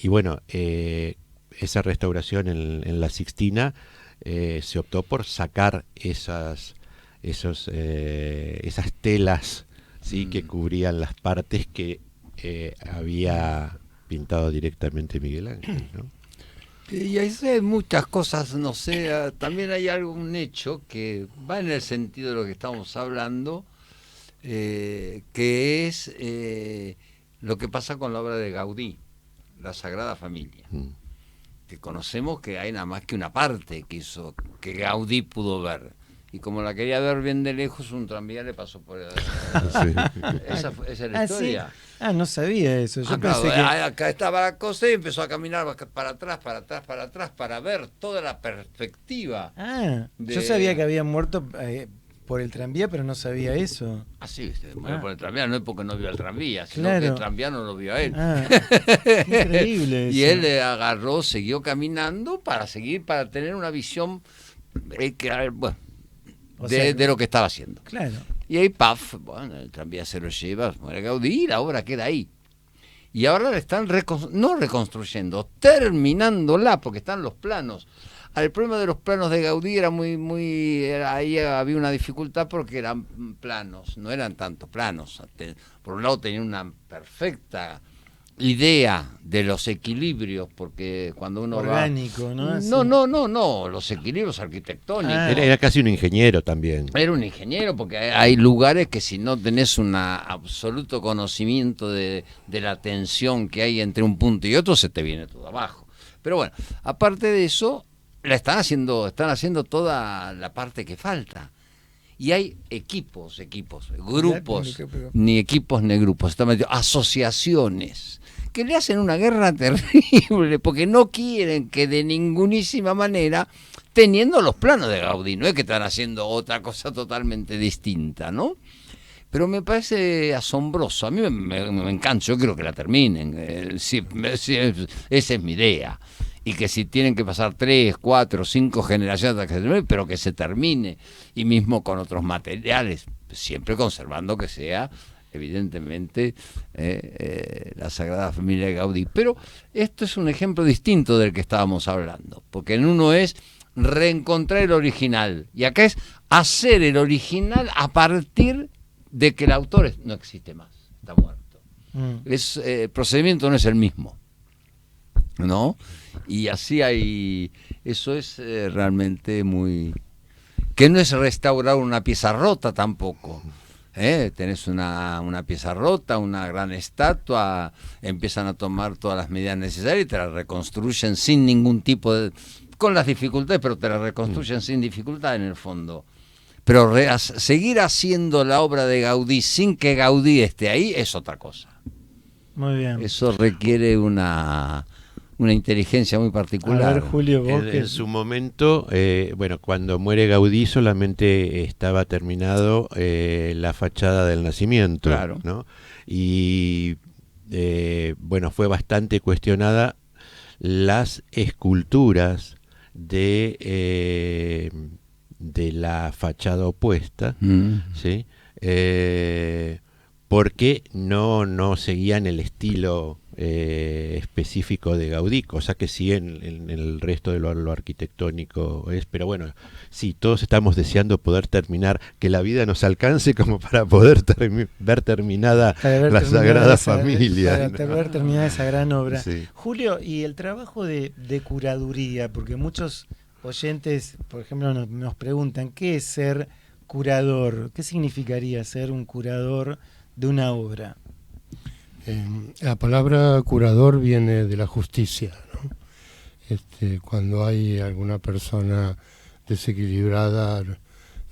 bueno, esa restauración en la Sixtina se optó por sacar esas telas, ¿sí? Que cubrían las partes que había pintado directamente Miguel Ángel, ¿no? Y hay muchas cosas, no sé, también hay un hecho que va en el sentido de lo que estamos hablando, que es lo que pasa con la obra de Gaudí, la Sagrada Familia, que conocemos que hay nada más que una parte que Gaudí pudo ver, y como la quería ver bien de lejos, un tranvía le pasó por esa es la historia. ¿Sí? No sabía eso. Yo Claro, pensé que... acá estaba la cosa y empezó a caminar para atrás, para ver toda la perspectiva. Yo sabía que había muerto por el tranvía, pero no sabía eso. Sí, se murió por el tranvía, no es porque no vio el tranvía, sino Claro. que el tranvía no lo vio a él. Increíble eso. Y él agarró, siguió caminando para tener una visión de lo que estaba haciendo. Claro. Y ahí, bueno, el tranvía se lo lleva, muere Gaudí y la obra queda ahí. Y ahora la están no reconstruyendo, terminándola, porque están los planos. El problema de los planos de Gaudí era ahí había una dificultad porque eran planos, no eran tantos planos. Por un lado tenía una perfecta idea de los equilibrios, porque cuando uno orgánico, ¿no? No, los equilibrios arquitectónicos. Era casi un ingeniero también. Era un ingeniero, porque hay lugares que si no tenés un absoluto conocimiento de la tensión que hay entre un punto y otro, se te viene todo abajo. Pero bueno, aparte de eso, están haciendo toda la parte que falta. Y hay equipos, grupos, ni equipos ni grupos, asociaciones, que le hacen una guerra terrible, porque no quieren que de ningunísima manera, teniendo los planos de Gaudí, no es que están haciendo otra cosa totalmente distinta, ¿no? Pero me parece asombroso, a mí me encanta, yo quiero que la terminen, esa es mi idea. Y que si tienen que pasar 3, 4, 5 generaciones hasta que se termine, pero que se termine, y mismo con otros materiales, siempre conservando que sea, evidentemente, la Sagrada Familia de Gaudí. Pero esto es un ejemplo distinto del que estábamos hablando, porque en uno es reencontrar el original, y acá es hacer el original a partir de que el autor no existe más, está muerto. El procedimiento no es el mismo, ¿no? Y así hay, eso es realmente muy, que no es restaurar una pieza rota tampoco. Tenés una pieza rota, una gran estatua, empiezan a tomar todas las medidas necesarias y te la reconstruyen sin ningún tipo de, con las dificultades, pero te la reconstruyen sin dificultad en el fondo. Pero seguir haciendo la obra de Gaudí sin que Gaudí esté ahí es otra cosa. Muy bien. Eso requiere una inteligencia muy particular. A ver, Julio, vos en su momento, cuando muere Gaudí solamente estaba terminado la fachada del Nacimiento, claro, ¿no? Y fue bastante cuestionada las esculturas de la fachada opuesta, ¿sí? Porque no seguían el estilo específico de Gaudí, cosa que sí en el resto de lo arquitectónico es, pero bueno, sí, todos estamos deseando poder terminar, que la vida nos alcance como para poder ver terminada la Sagrada Familia. Para ver terminada esa gran obra. Sí. Julio, y el trabajo de curaduría, porque muchos oyentes, por ejemplo, nos preguntan, ¿qué es ser curador? ¿Qué significaría ser un curador de una obra? La palabra curador viene de la justicia, ¿no? Cuando hay alguna persona desequilibrada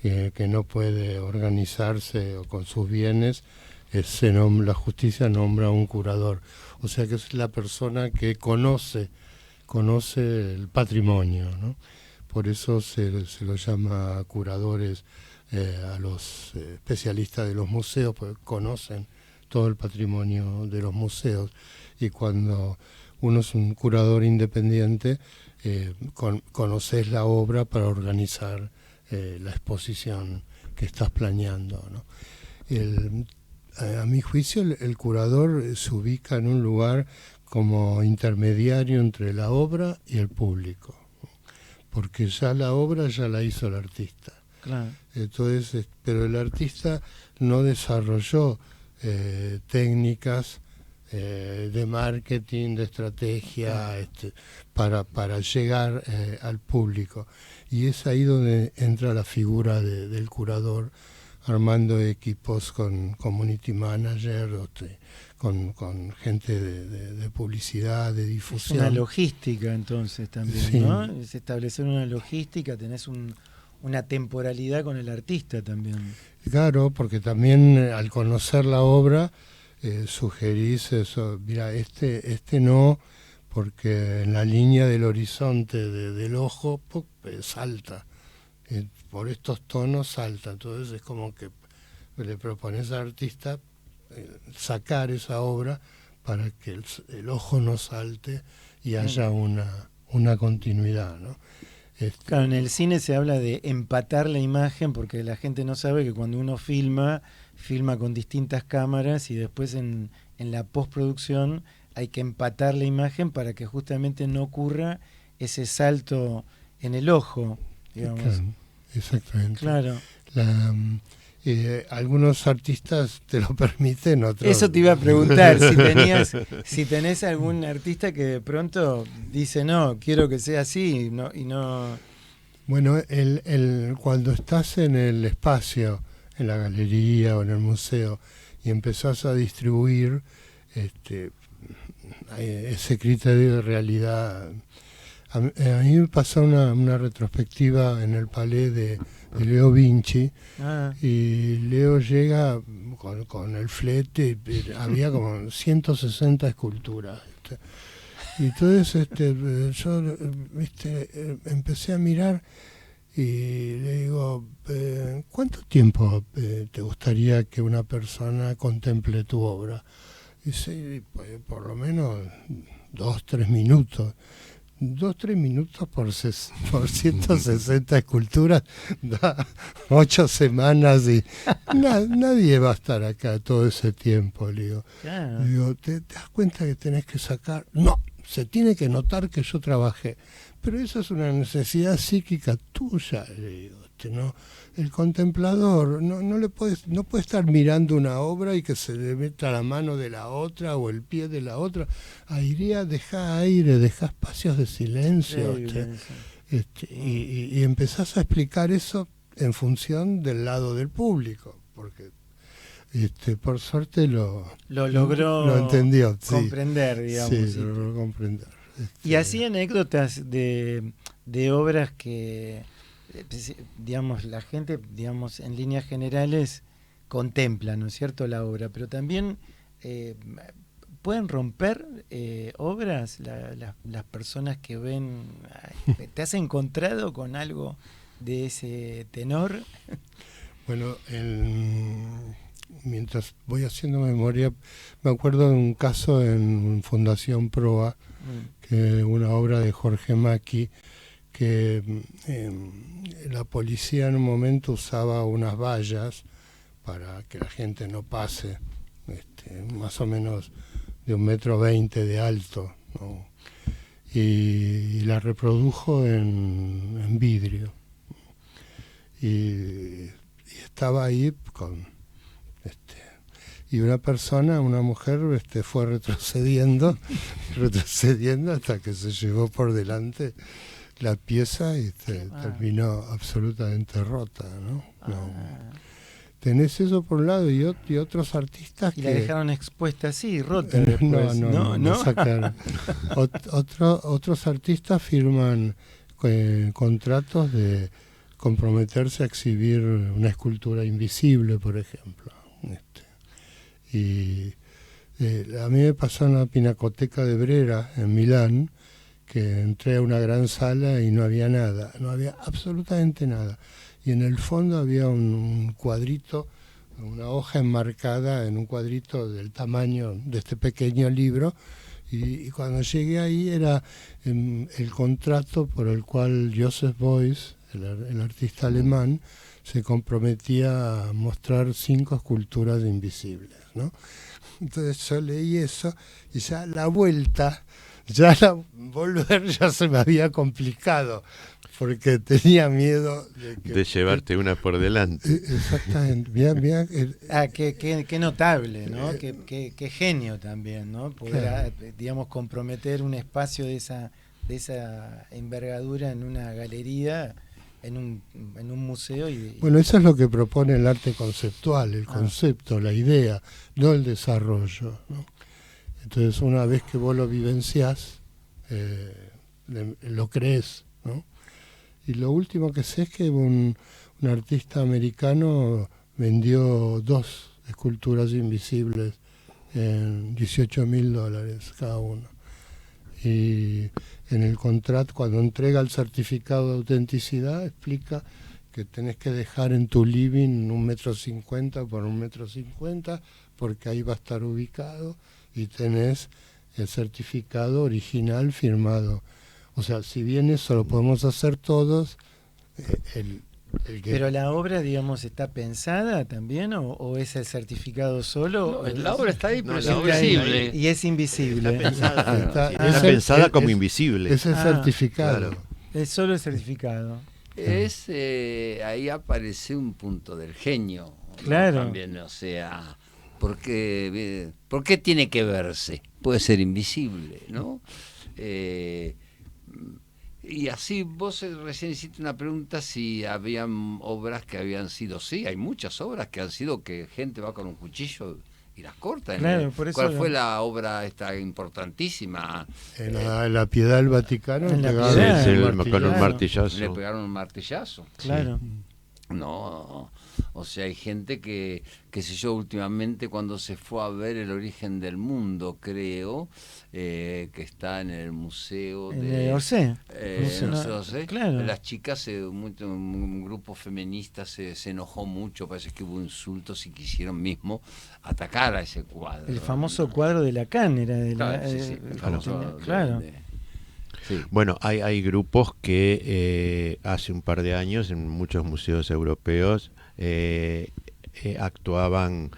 que no puede organizarse con sus bienes, la justicia nombra un curador. O sea que es la persona que conoce el patrimonio, ¿no? Por eso se lo llama curadores a los especialistas de los museos, porque conocen todo el patrimonio de los museos, y cuando uno es un curador independiente, conoces la obra para organizar la exposición que estás planeando, ¿no? A mi juicio, el curador se ubica en un lugar como intermediario entre la obra y el público, porque ya la obra ya la hizo el artista. Claro. Entonces, pero el artista no desarrolló técnicas de marketing, de estrategia, para llegar al público. Y es ahí donde entra la figura del curador, armando equipos con community manager, con gente de publicidad, de difusión. Es una logística entonces también, sí, ¿no? Es establecer una logística, tenés una temporalidad con el artista también. Claro, porque también al conocer la obra sugerís eso, mira, este no, porque en la línea del horizonte del ojo salta, por estos tonos salta, entonces es como que le propones al artista sacar esa obra para que el ojo no salte y haya una continuidad, ¿no? Claro, en el cine se habla de empatar la imagen, porque la gente no sabe que cuando uno filma con distintas cámaras y después en la postproducción hay que empatar la imagen para que justamente no ocurra ese salto en el ojo, digamos. Claro, exactamente. Claro. Algunos artistas te lo permiten, otros... Eso te iba a preguntar, si tenés algún artista que de pronto dice, no, quiero que sea así, y no... Bueno, cuando estás en el espacio, en la galería o en el museo, y empezás a distribuir ese criterio de realidad... A mí me pasó una retrospectiva en el Palais de Leo Vinci, y Leo llega con el flete, había como 160 esculturas. Y entonces yo empecé a mirar y le digo, ¿cuánto tiempo te gustaría que una persona contemple tu obra? Dice, por lo menos 2-3 minutos. 2-3 minutos por 160 esculturas da 8 semanas y nadie va a estar acá todo ese tiempo. Le digo, Claro. digo, ¿te das cuenta que tenés que sacar? No, se tiene que notar que yo trabajé. Pero eso es una necesidad psíquica tuya, le digo. ¿No? El contemplador no puede estar mirando una obra y que se le meta la mano de la otra o el pie de la otra. Airea, deja aire, deja espacios de silencio. Y empezás a explicar eso en función del lado del público, porque por suerte lo logró entendió, comprender, digamos. Sí, Sí. lo logró comprender. Y así anécdotas de obras que, digamos, la gente, digamos, en líneas generales contempla, ¿no es cierto?, la obra, pero también pueden romper obras las personas que ven. ¿Te has encontrado con algo de ese tenor? Bueno, mientras voy haciendo memoria, me acuerdo de un caso en Fundación Proa, que una obra de Jorge Macchi, que la policía en un momento usaba unas vallas para que la gente no pase, más o menos de 1,20 m de alto, ¿no? Y la reprodujo en vidrio. Y estaba ahí y una mujer fue retrocediendo hasta que se llevó por delante la pieza y terminó absolutamente rota, ¿no? Tenés eso por un lado y otros artistas y que... la dejaron expuesta así, rota después. No sacaron. Otros artistas firman contratos de comprometerse a exhibir una escultura invisible, por ejemplo. Y a mí me pasó en la Pinacoteca de Brera, en Milán, que entré a una gran sala y no había nada, no había absolutamente nada. Y en el fondo había un cuadrito, una hoja enmarcada en un cuadrito del tamaño de este pequeño libro, y cuando llegué ahí era el contrato por el cual Joseph Beuys, el artista alemán, se comprometía a mostrar 5 esculturas invisibles, ¿no? Entonces yo leí eso y ya volver ya se me había complicado, porque tenía miedo de llevarte una por delante. Exactamente. Qué notable, ¿no? Qué genio también, ¿no? Poder, digamos, comprometer un espacio de esa envergadura en una galería, en un museo. Bueno, eso es lo que propone el arte conceptual, el concepto, la idea, no el desarrollo, ¿no? Entonces, una vez que vos lo vivenciás, lo crees, ¿no? Y lo último que sé es que un artista americano vendió 2 esculturas invisibles en $18,000 cada una. Y en el contrato, cuando entrega el certificado de autenticidad, explica que tenés que dejar en tu living 1,50 m por 1,50 m, porque ahí va a estar ubicado, y tenés el certificado original firmado. O sea, si bien eso lo podemos hacer todos, Pero la obra, digamos, ¿está pensada también o es el certificado solo? No, la obra está ahí, pero es invisible. invisible. Y es invisible. Está pensada como invisible. Es el certificado. Claro. Es solo el certificado. Ahí aparece un punto del genio, ¿no? Claro. También, o sea, ¿por qué tiene que verse? Puede ser invisible, ¿no? Y así vos recién hiciste una pregunta si habían obras que habían sido, sí, hay muchas obras que han sido que gente va con un cuchillo y las corta. Claro, por eso ¿Cuál fue la obra esta importantísima? En la Piedad del Vaticano En la pegaron Piedad. Sí, un con un martillazo. martillazo. Le pegaron un martillazo. Claro. No, o sea, hay gente que, qué sé yo, últimamente cuando se fue a ver El origen del mundo, creo, que está en el museo En de... el Orsay. no sé, Orsay. Claro. Las chicas, un grupo feminista se enojó mucho, parece que hubo insultos y quisieron mismo atacar a ese cuadro. El famoso cuadro de Lacan era de la... Claro, sí, el famoso claro. Sí. Bueno, hay grupos que hace un par de años en muchos museos europeos actuaban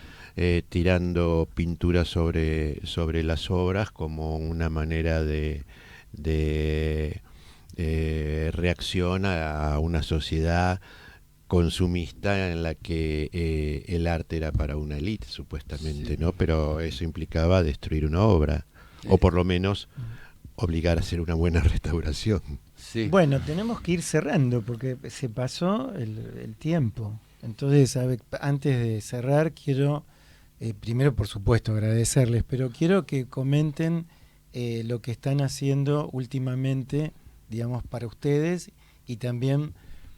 tirando pintura sobre las obras como una manera de reacción a una sociedad consumista en la que el arte era para una élite, supuestamente, ¿no? Pero eso implicaba destruir una obra, o por lo menos obligar a hacer una buena restauración. Sí. Bueno, tenemos que ir cerrando porque se pasó el tiempo. Entonces, antes de cerrar, quiero, primero por supuesto agradecerles, pero quiero que comenten lo que están haciendo últimamente, digamos, para ustedes y también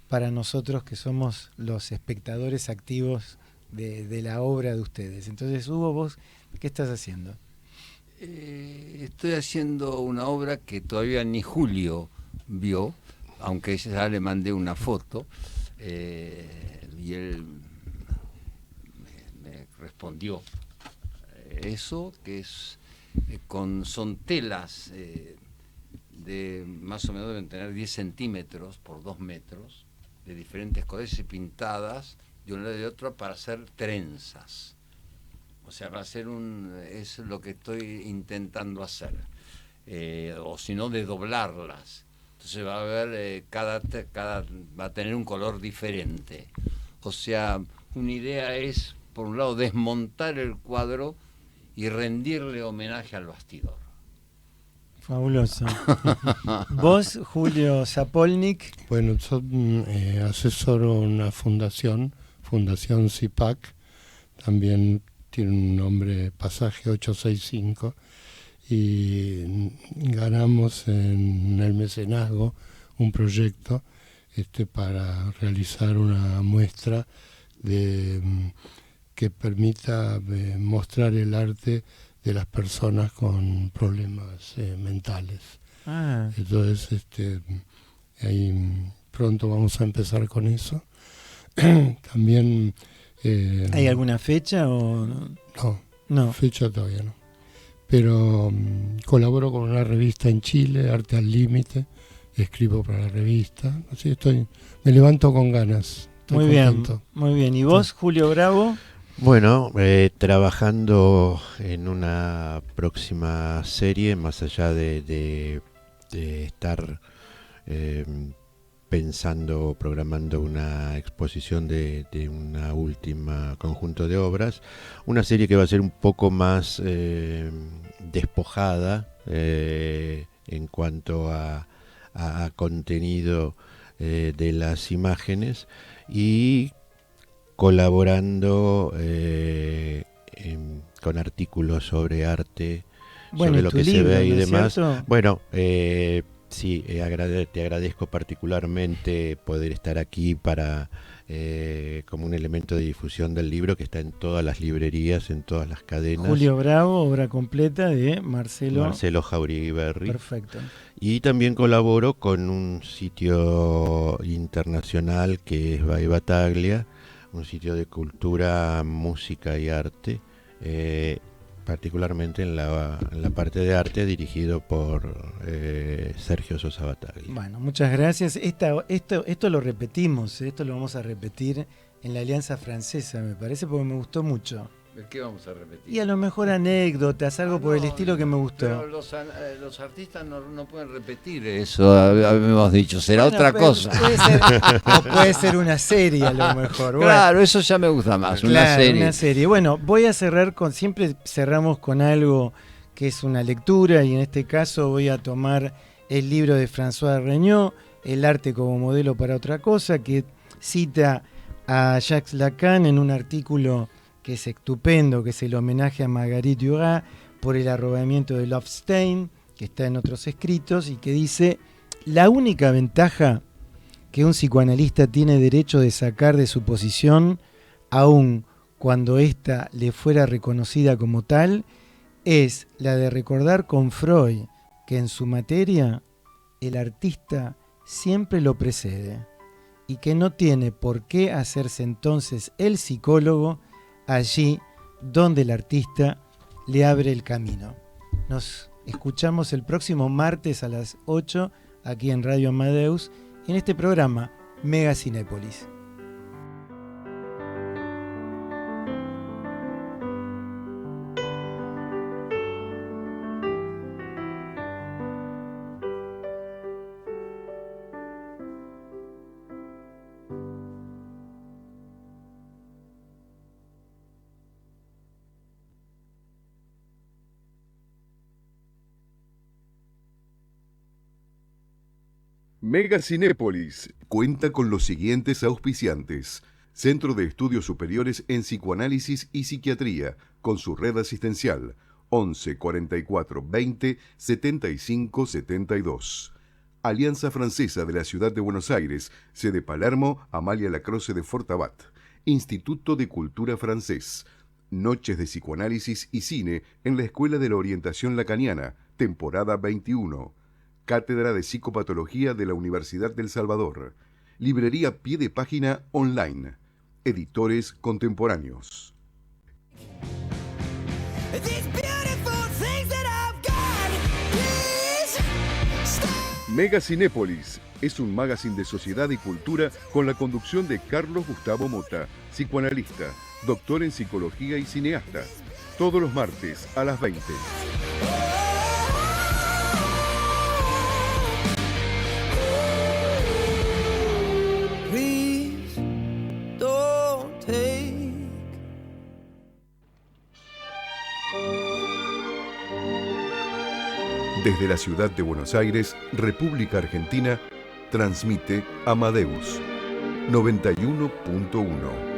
para nosotros que somos los espectadores activos de la obra de ustedes. Entonces, Hugo, vos, ¿qué estás haciendo? Estoy haciendo una obra que todavía ni Julio vio, aunque ya le mandé una foto, y él me respondió eso, que es son telas de más o menos deben tener 10 centímetros por 2 metros, de diferentes colores y pintadas de un lado y de otro para hacer trenzas. O sea, va a ser es lo que estoy intentando hacer, o si no, de doblarlas. Entonces va a haber, va a tener un color diferente. O sea, una idea es, por un lado, desmontar el cuadro y rendirle homenaje al bastidor. Fabuloso. Vos, Julio Zapolnik. Bueno, yo asesoro una Fundación CIPAC, también tiene un nombre, Pasaje 865, y ganamos en el mecenazgo un proyecto para realizar una muestra que permita mostrar el arte de las personas con problemas mentales. Entonces, ahí pronto vamos a empezar con eso. También... ¿hay alguna fecha o no? Fecha todavía no. Pero colaboro con una revista en Chile, Arte al Límite, escribo para la revista. Así me levanto con ganas. Muy contento. Bien, muy bien. ¿Y vos, Julio Bravo? Bueno, trabajando en una próxima serie, más allá de estar pensando, programando una exposición de una última conjunto de obras, una serie que va a ser un poco más despojada en cuanto a contenido de las imágenes, y colaborando con artículos sobre arte, sobre lo que se ve y demás. Bueno, sí, te agradezco particularmente poder estar aquí para como un elemento de difusión del libro que está en todas las librerías, en todas las cadenas. Julio Bravo, obra completa de Marcelo Jauregui Berri. Perfecto. Y también colaboro con un sitio internacional que es Vai Battaglia, un sitio de cultura, música y arte, particularmente en la parte de arte, dirigido por Sergio Sosa Battaglia. Bueno, muchas gracias. Esto lo repetimos, esto lo vamos a repetir en la Alianza Francesa, me parece, porque me gustó mucho. ¿Qué vamos a repetir? Y a lo mejor anécdotas, algo por el estilo que me gustó. Pero los artistas no pueden repetir eso, habíamos dicho. Será Bueno, otra pero cosa. puede ser una serie a lo mejor. Bueno, Claro, eso ya me gusta más, una claro, serie. una serie. Bueno, voy a cerrar siempre cerramos con algo que es una lectura, y en este caso voy a tomar el libro de François Regnault, El arte como modelo para otra cosa, que cita a Jacques Lacan en un artículo que es estupendo, que es el homenaje a Marguerite Duras por el arrobamiento de Lovestein, que está en otros escritos, y que dice: la única ventaja que un psicoanalista tiene derecho de sacar de su posición, aun cuando ésta le fuera reconocida como tal, es la de recordar con Freud que en su materia el artista siempre lo precede, y que no tiene por qué hacerse entonces el psicólogo allí donde el artista le abre el camino. Nos escuchamos el próximo martes a las 8 aquí en Radio Amadeus, en este programa Mega Cinépolis. Mega Cinépolis cuenta con los siguientes auspiciantes: Centro de Estudios Superiores en Psicoanálisis y Psiquiatría, con su red asistencial 11 44 20 75 72. Alianza Francesa de la Ciudad de Buenos Aires, sede Palermo, Amalia Lacroze de Fortabat. Instituto de Cultura Francés. Noches de Psicoanálisis y Cine en la Escuela de la Orientación Lacaniana, temporada 21. Cátedra de Psicopatología de la Universidad del Salvador. Librería Pie de Página online. Editores contemporáneos. Mega Cinépolis es un magazine de sociedad y cultura con la conducción de Carlos Gustavo Mota, psicoanalista, doctor en psicología y cineasta. Todos los martes a las 20. Desde la ciudad de Buenos Aires, República Argentina, transmite Amadeus 91.1.